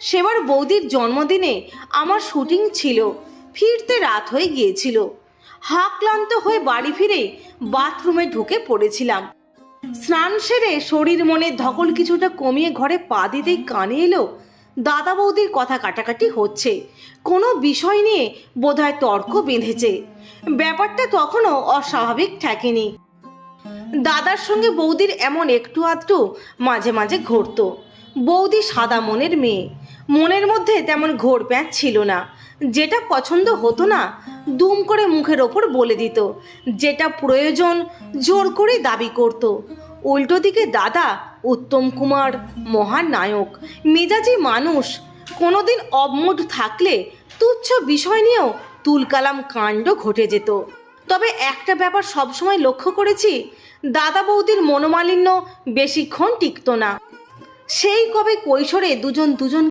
সেবার বৌদির জন্মদিনে আমার শুটিং ছিল, ফিরতে রাত হয়ে গিয়েছিল। ক্লান্ত হয়ে বাড়ি ফিরে বাথরুমে ঢুকে পড়েছিলাম। স্নান সেরে শরীর মনের ধকল কিছুটা কমিয়ে ঘরে পা দিতেই কানে এলো দাদা বৌদির কথা কাটাকাটি হচ্ছে। কোনো বিষয় নিয়ে বোধহয় তর্ক বেঁধেছে। ব্যাপারটা তখনও অস্বাভাবিক ঠেকেনি। দাদার সঙ্গে বৌদির এমন একটু আধটু মাঝে মাঝে ঘটতো। বৌদি সাদা মনের মেয়ে, মনের মধ্যে তেমন ঘোর প্যাঁচ ছিল না। যেটা পছন্দ হতো না দুম করে মুখের ওপর বলে দিত, যেটা প্রয়োজন জোর করে দাবি করত। উল্টো দিকে দাদা উত্তম কুমার, মহান নায়ক, মেজাজি মানুষ। কোনোদিন অবমুড থাকলে তুচ্ছ বিষয় নিয়েও তুলকালাম কাণ্ড ঘটে যেত। তবে একটা ব্যাপার সবসময় লক্ষ্য করেছি, দাদা বৌদির মনোমালিন্য বেশিক্ষণ টিকত না। সেই কবে কৈশোরে দুজন